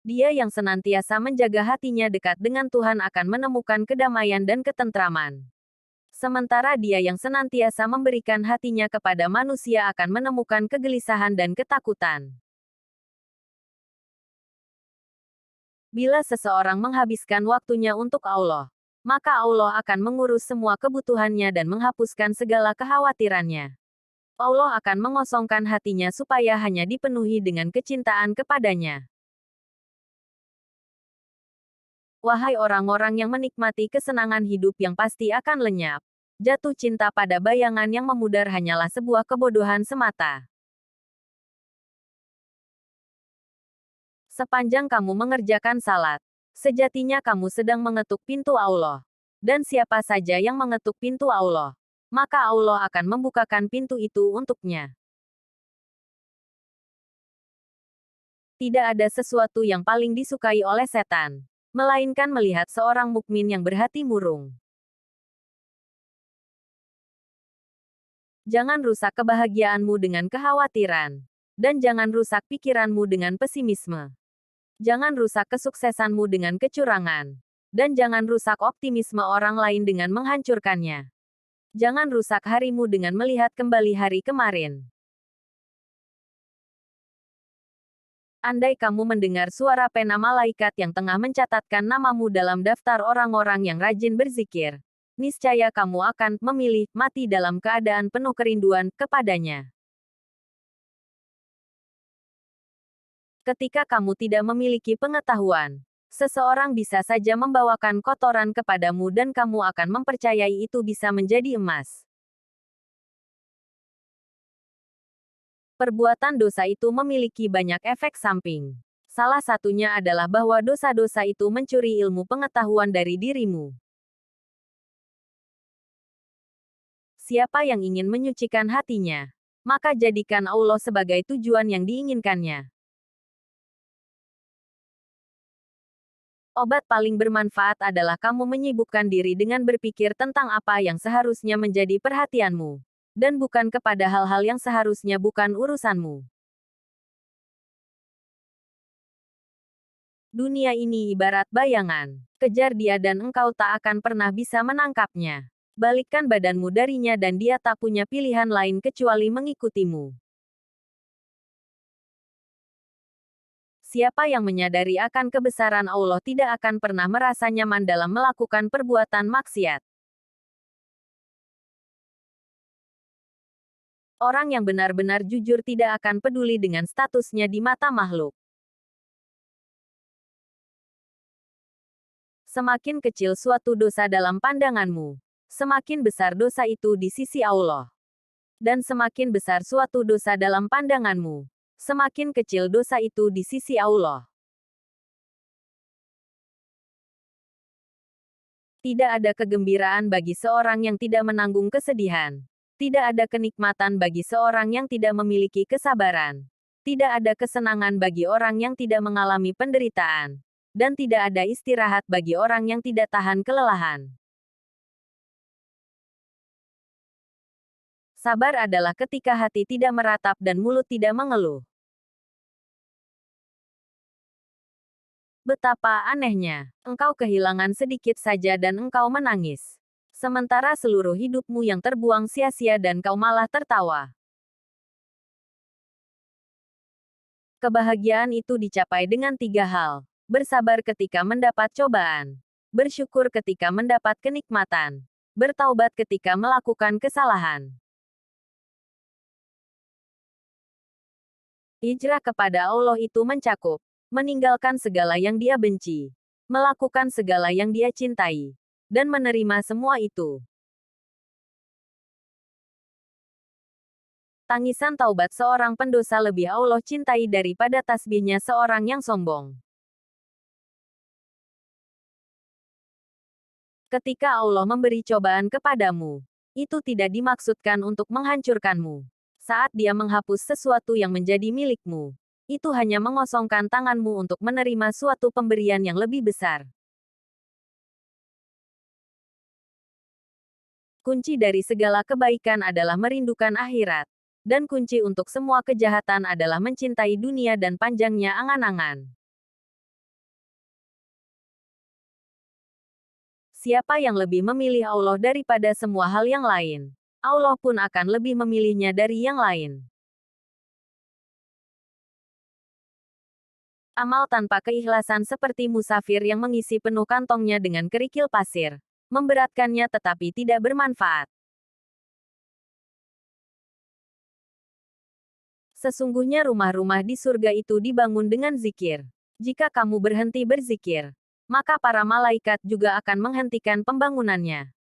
Dia yang senantiasa menjaga hatinya dekat dengan Tuhan akan menemukan kedamaian dan ketentraman. Sementara dia yang senantiasa memberikan hatinya kepada manusia akan menemukan kegelisahan dan ketakutan. Bila seseorang menghabiskan waktunya untuk Allah, maka Allah akan mengurus semua kebutuhannya dan menghapuskan segala kekhawatirannya. Allah akan mengosongkan hatinya supaya hanya dipenuhi dengan kecintaan kepadanya. Wahai orang-orang yang menikmati kesenangan hidup yang pasti akan lenyap. Jatuh cinta pada bayangan yang memudar hanyalah sebuah kebodohan semata. Sepanjang kamu mengerjakan salat, sejatinya kamu sedang mengetuk pintu Allah. Dan siapa saja yang mengetuk pintu Allah, maka Allah akan membukakan pintu itu untuknya. Tidak ada sesuatu yang paling disukai oleh setan, melainkan melihat seorang mukmin yang berhati murung. Jangan rusak kebahagiaanmu dengan kekhawatiran. Dan jangan rusak pikiranmu dengan pesimisme. Jangan rusak kesuksesanmu dengan kecurangan. Dan jangan rusak optimisme orang lain dengan menghancurkannya. Jangan rusak harimu dengan melihat kembali hari kemarin. Andai kamu mendengar suara pena malaikat yang tengah mencatatkan namamu dalam daftar orang-orang yang rajin berzikir, niscaya kamu akan memilih mati dalam keadaan penuh kerinduan kepadanya. Ketika kamu tidak memiliki pengetahuan, seseorang bisa saja membawakan kotoran kepadamu dan kamu akan mempercayai itu bisa menjadi emas. Perbuatan dosa itu memiliki banyak efek samping. Salah satunya adalah bahwa dosa-dosa itu mencuri ilmu pengetahuan dari dirimu. Siapa yang ingin menyucikan hatinya, maka jadikan Allah sebagai tujuan yang diinginkannya. Obat paling bermanfaat adalah kamu menyibukkan diri dengan berpikir tentang apa yang seharusnya menjadi perhatianmu, dan bukan kepada hal-hal yang seharusnya bukan urusanmu. Dunia ini ibarat bayangan. Kejar dia dan engkau tak akan pernah bisa menangkapnya. Balikkan badanmu darinya dan dia tak punya pilihan lain kecuali mengikutimu. Siapa yang menyadari akan kebesaran Allah tidak akan pernah merasa nyaman dalam melakukan perbuatan maksiat. Orang yang benar-benar jujur tidak akan peduli dengan statusnya di mata makhluk. Semakin kecil suatu dosa dalam pandanganmu, semakin besar dosa itu di sisi Allah. Dan semakin besar suatu dosa dalam pandanganmu, semakin kecil dosa itu di sisi Allah. Tidak ada kegembiraan bagi seorang yang tidak menanggung kesedihan. Tidak ada kenikmatan bagi seorang yang tidak memiliki kesabaran. Tidak ada kesenangan bagi orang yang tidak mengalami penderitaan. Dan tidak ada istirahat bagi orang yang tidak tahan kelelahan. Sabar adalah ketika hati tidak meratap dan mulut tidak mengeluh. Betapa anehnya, engkau kehilangan sedikit saja dan engkau menangis. Sementara seluruh hidupmu yang terbuang sia-sia dan kau malah tertawa. Kebahagiaan itu dicapai dengan 3 hal. Bersabar ketika mendapat cobaan. Bersyukur ketika mendapat kenikmatan. Bertaubat ketika melakukan kesalahan. Hijrah kepada Allah itu mencakup meninggalkan segala yang Dia benci, melakukan segala yang Dia cintai, dan menerima semua itu. Tangisan taubat seorang pendosa lebih Allah cintai daripada tasbihnya seorang yang sombong. Ketika Allah memberi cobaan kepadamu, itu tidak dimaksudkan untuk menghancurkanmu. Saat Dia menghapus sesuatu yang menjadi milikmu, itu hanya mengosongkan tanganmu untuk menerima suatu pemberian yang lebih besar. Kunci dari segala kebaikan adalah merindukan akhirat. Dan kunci untuk semua kejahatan adalah mencintai dunia dan panjangnya angan-angan. Siapa yang lebih memilih Allah daripada semua hal yang lain, Allah pun akan lebih memilihnya dari yang lain. Amal tanpa keikhlasan seperti musafir yang mengisi penuh kantongnya dengan kerikil pasir, memberatkannya tetapi tidak bermanfaat. Sesungguhnya rumah-rumah di surga itu dibangun dengan zikir. Jika kamu berhenti berzikir, maka para malaikat juga akan menghentikan pembangunannya.